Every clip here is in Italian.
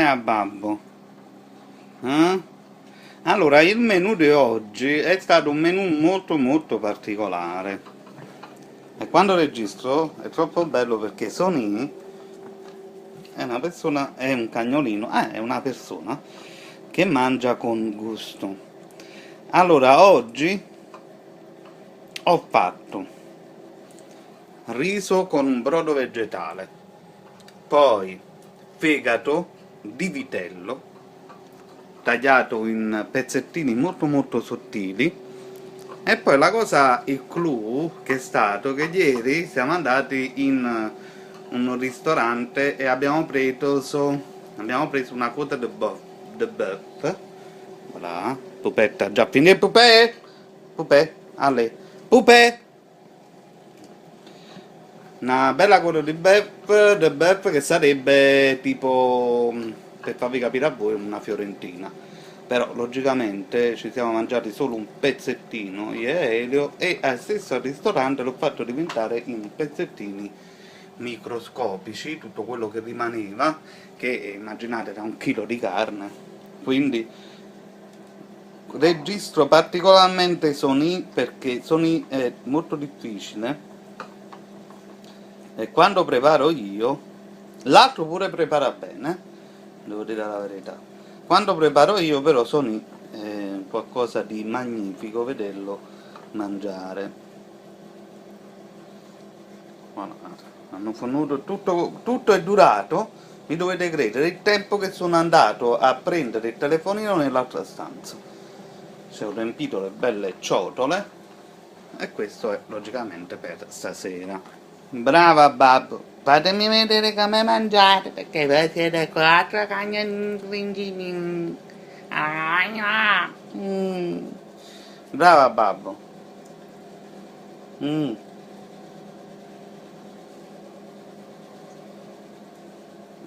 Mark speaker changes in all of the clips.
Speaker 1: com'era babbo? Eh? Allora, il menù di oggi è stato un menù molto particolare. E quando registro è troppo bello perché Sony è una persona, è un cagnolino, è una persona che mangia con gusto. Allora, oggi ho fatto riso con un brodo vegetale, poi fegato di vitello tagliato in pezzettini molto sottili, e poi la cosa, il clou, che è stato che ieri siamo andati in un ristorante e abbiamo preso una quota de bœuf, voilà, pupetta, già finito, pupè, pupè, alle, pupè, una bella quota di bœuf che sarebbe tipo, per farvi capire a voi, una fiorentina. Però logicamente ci siamo mangiati solo un pezzettino io e Elio, e al stesso ristorante l'ho fatto diventare in pezzettini microscopici tutto quello che rimaneva, che immaginate era 1 chilo di carne. Quindi registro particolarmente Sony perché Sony è molto difficile, e quando preparo io, l'altro pure prepara bene, devo dire la verità. Quando preparo io però Sony è qualcosa di magnifico vederlo mangiare. Guardate, hanno fornuto tutto è durato, mi dovete credere, il tempo che sono andato a prendere il telefonino nell'altra stanza. Ci ho riempito le belle ciotole, e questo è logicamente per stasera. Brava babbo, fatemi vedere come mangiate, perché voi siete 4 cagnolini. Mm. Brava babbo. Mm.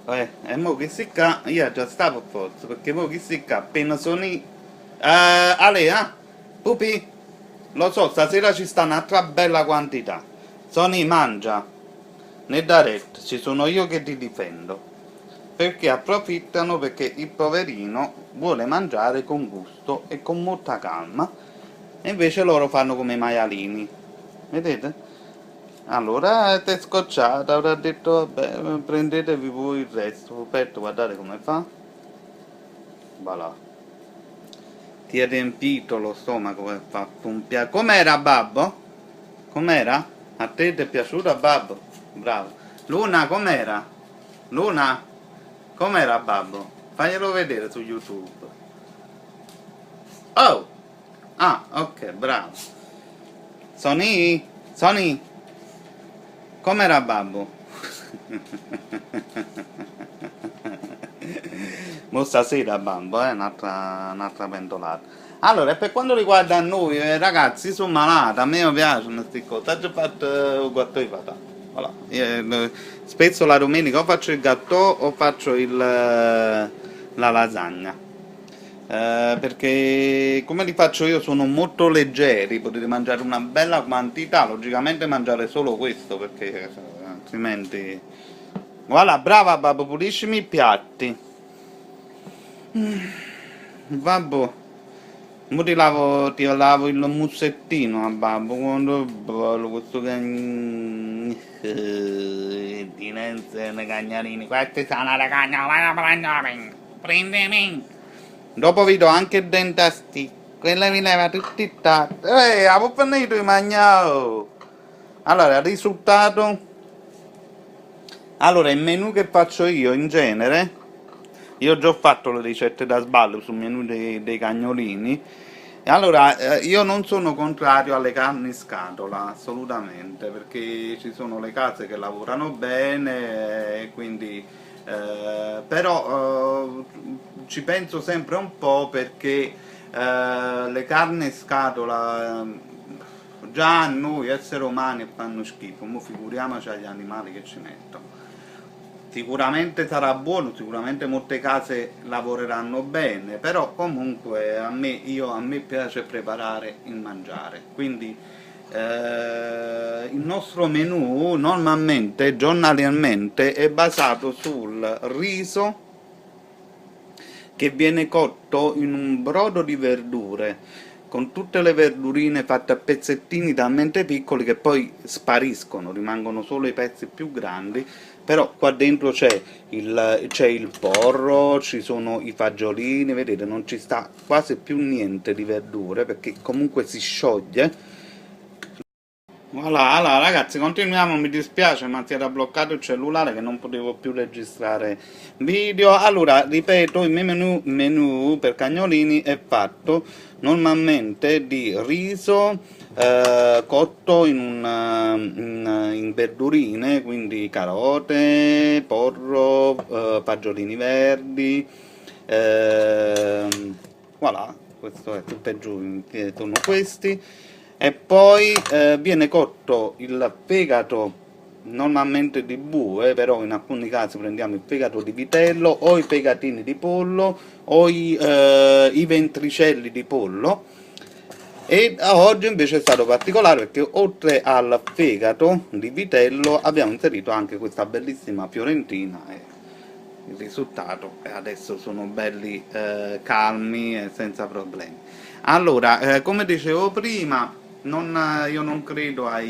Speaker 1: E mo che si ca, io già stavo forza, perché mo che si ca, appena sono Ale, Pupi, lo so, stasera ci sta un'altra bella quantità. Sony mangia, né direct, ci sono io che ti difendo. Perché approfittano, perché il poverino vuole mangiare con gusto e con molta calma, e invece loro fanno come i maialini. Vedete? Allora ti è scocciata, avrà detto vabbè, prendetevi voi il resto. Pupetto, guardate come fa. Voilà. Ti è riempito lo stomaco per fatto un piatto. Com'era babbo? Com'era? A te ti è piaciuta babbo? Bravo. Luna, com'era? Luna? Com'era babbo? Faglielo vedere su YouTube. Oh! Ah, ok, bravo. Sony? Sony? Com'era babbo? Mo stasera babbo, un'altra pentolata. Allora, e per quanto riguarda noi, ragazzi, io sono malato, a me mi piacciono queste cose. Ho già fatto il gatto di patata. Voilà. Spesso la domenica o faccio il gatto o faccio la lasagna. Perché come li faccio io sono molto leggeri, potete mangiare una bella quantità, logicamente mangiare solo questo perché altrimenti... Voilà, brava babbo, puliscimi i piatti. Babbo, mo ti lavo il mussettino a babbo, quando è bello questo Tinenze, cagnolini, questi sono le cagnolini, prendimi. Dopo vi do anche il dentasti, quella mi leva tutti i tatti. Avevo finito di mangiare. Allora, il risultato. Allora, il menù che faccio io in genere, io ho già fatto le ricette da sballo sul menù dei cagnolini. E allora, io non sono contrario alle carni in scatola, assolutamente, perché ci sono le case che lavorano bene, e quindi però ci penso sempre un po', perché le carni in scatola già a noi esseri umani fanno schifo, mo figuriamoci agli animali che ci mettono. Sicuramente sarà buono, sicuramente molte case lavoreranno bene, però comunque a me piace preparare il mangiare, quindi il nostro menù normalmente, giornaliерmente, è basato sul riso che viene cotto in un brodo di verdure, con tutte le verdurine fatte a pezzettini talmente piccoli che poi spariscono, rimangono solo i pezzi più grandi, però qua dentro c'è il porro, ci sono i fagiolini, vedete, non ci sta quasi più niente di verdure, perché comunque si scioglie. Voilà, allora ragazzi, continuiamo, mi dispiace ma si era bloccato il cellulare che non potevo più registrare video. Allora, ripeto, il mio menù per cagnolini è fatto normalmente di riso cotto in verdurine, quindi carote, porro, fagiolini verdi, voilà, questo è tutto e giù, sono questi. E poi viene cotto il fegato normalmente di bue, però in alcuni casi prendiamo il fegato di vitello o i fegatini di pollo o i ventricelli di pollo. E oggi invece è stato particolare perché oltre al fegato di vitello abbiamo inserito anche questa bellissima fiorentina e il risultato adesso sono belli calmi e senza problemi. Allora, come dicevo prima, io non credo al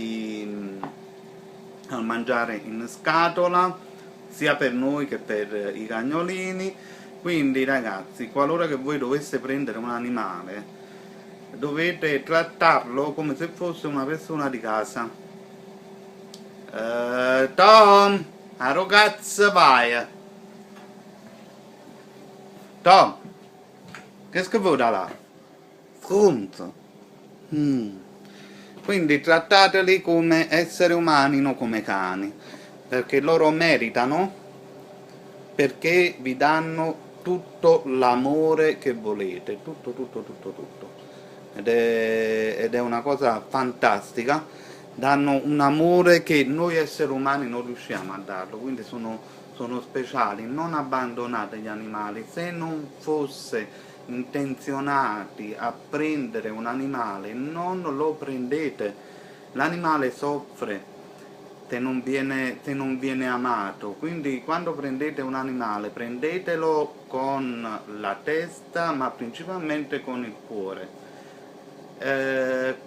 Speaker 1: mangiare in scatola, sia per noi che per i cagnolini, quindi ragazzi, qualora che voi doveste prendere un animale, dovete trattarlo come se fosse una persona di casa. Tom, a ragazza vai! Tom, che vuoi da là? Pronto? Quindi trattateli come esseri umani, non come cani, perché loro meritano, perché vi danno tutto l'amore che volete, tutto, tutto, tutto, tutto. Ed è una cosa fantastica, danno un amore che noi esseri umani non riusciamo a darlo, quindi sono speciali. Non abbandonate gli animali. Se non fosse intenzionati a prendere un animale, non lo prendete. L'animale soffre se non viene amato, quindi quando prendete un animale prendetelo con la testa ma principalmente con il cuore.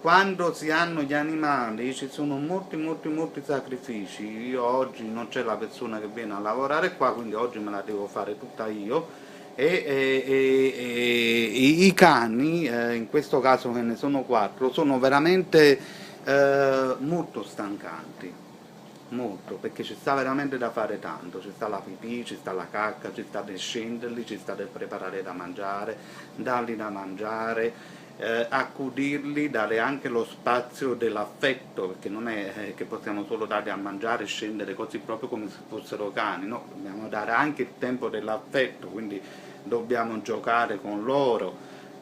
Speaker 1: Quando si hanno gli animali ci sono molti sacrifici. Io oggi non c'è la persona che viene a lavorare qua, quindi oggi me la devo fare tutta io i cani, in questo caso che ne sono 4, sono veramente molto stancanti, molto, perché ci sta veramente da fare tanto, ci sta la pipì, ci sta la cacca, ci sta di scenderli, ci sta di preparare da mangiare, dargli da mangiare, accudirli, dare anche lo spazio dell'affetto, perché non è che possiamo solo darli a mangiare e scendere così proprio come se fossero cani, no, dobbiamo dare anche il tempo dell'affetto, quindi dobbiamo giocare con loro,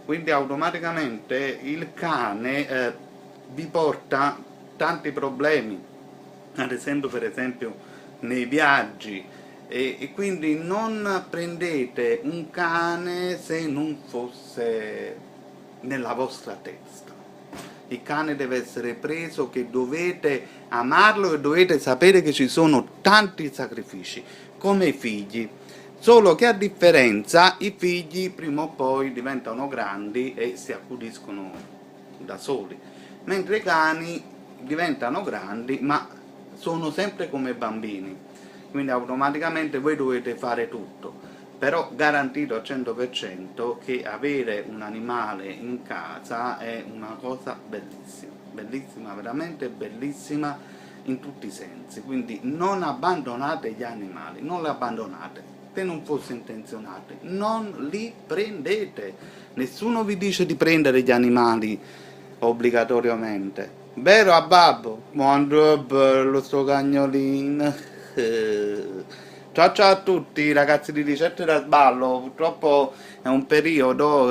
Speaker 1: quindi automaticamente il cane vi porta tanti problemi, ad esempio nei viaggi, e quindi non prendete un cane se non fosse nella vostra testa. Il cane deve essere preso, che dovete amarlo e dovete sapere che ci sono tanti sacrifici, come i figli, solo che a differenza i figli prima o poi diventano grandi e si accudiscono da soli, mentre i cani diventano grandi ma sono sempre come bambini, quindi automaticamente voi dovete fare tutto. Però garantito al 100% che avere un animale in casa è una cosa bellissima, bellissima, veramente bellissima in tutti i sensi, quindi non abbandonate gli animali, non li abbandonate, se non fosse intenzionate, non li prendete, nessuno vi dice di prendere gli animali obbligatoriamente, vero a babbo? Quando è bello sto cagnolino! Ciao ciao a tutti ragazzi di Ricette da Sballo, purtroppo è un periodo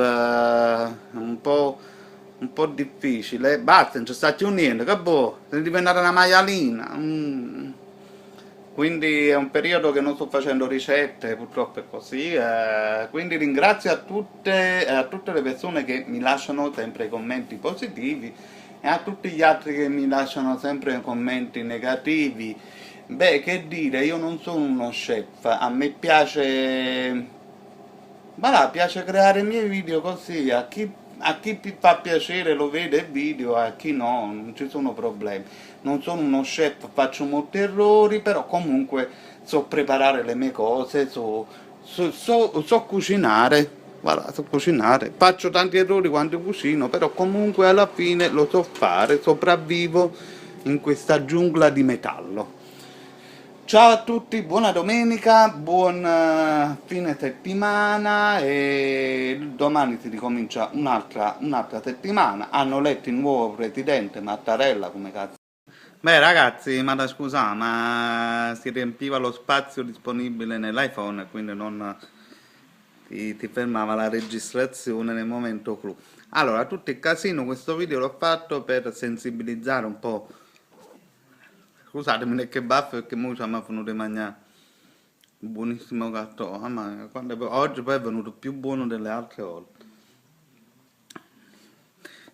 Speaker 1: un po' difficile, basta, non ci sta più niente, che boh, è diventata una maialina, quindi è un periodo che non sto facendo ricette, purtroppo è così, quindi ringrazio a tutte le persone che mi lasciano sempre commenti positivi e a tutti gli altri che mi lasciano sempre commenti negativi. Beh, che dire, io non sono uno chef, a me piace Ma là, piace creare i miei video così, a chi fa piacere lo vede il video, a chi no, non ci sono problemi. Non sono uno chef, faccio molti errori, però comunque so preparare le mie cose, so cucinare. Voilà, so cucinare. Faccio tanti errori quando cucino, però comunque alla fine lo so fare, sopravvivo in questa giungla di metallo. Ciao a tutti, buona domenica, buon fine settimana e domani si ricomincia un'altra settimana. Hanno eletto il nuovo presidente Mattarella come cazzo. Beh ragazzi, ma scusa, ma si riempiva lo spazio disponibile nell'iPhone, quindi non ti fermava la registrazione nel momento clou. Allora, tutto il casino, questo video l'ho fatto per sensibilizzare un po'. Scusatemi, che baffo perché mo ci mi venuto di mangiare un buonissimo gatto. Mamma mia, oggi poi è venuto più buono delle altre volte.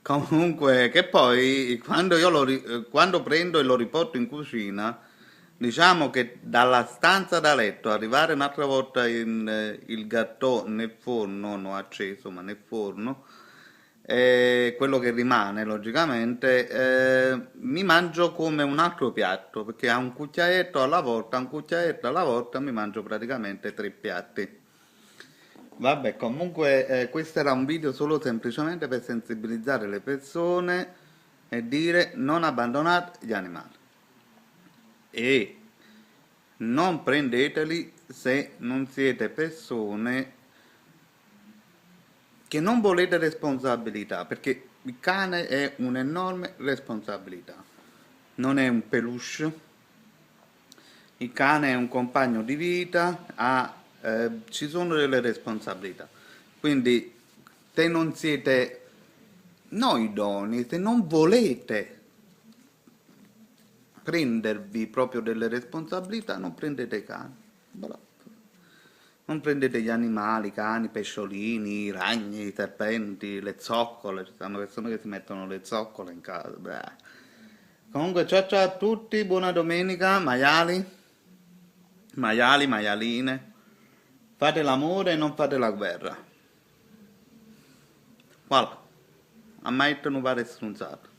Speaker 1: Comunque, che poi quando quando prendo e lo riporto in cucina, diciamo che dalla stanza da letto arrivare un'altra volta il gatto nel forno, non ho acceso, ma nel forno, quello che rimane logicamente, mi mangio come un altro piatto, perché a un cucchiaetto alla volta, un cucchiaetto alla volta mi mangio praticamente 3 piatti. Vabbè, comunque questo era un video solo semplicemente per sensibilizzare le persone e dire non abbandonate gli animali e non prendeteli se non siete persone che non volete responsabilità, perché il cane è un'enorme responsabilità, non è un peluche, il cane è un compagno di vita, ci sono delle responsabilità. Quindi, se non siete no idonei, se non volete prendervi proprio delle responsabilità, non prendete i cani. Voilà. Non prendete gli animali, cani, pesciolini, i ragni, i serpenti, le zoccole. Ci sono persone che si mettono le zoccole in casa. Beh. Comunque, ciao ciao a tutti, buona domenica, maiali, maiali, maialine. Fate l'amore e non fate la guerra. Voilà. A mai non pare strunzato.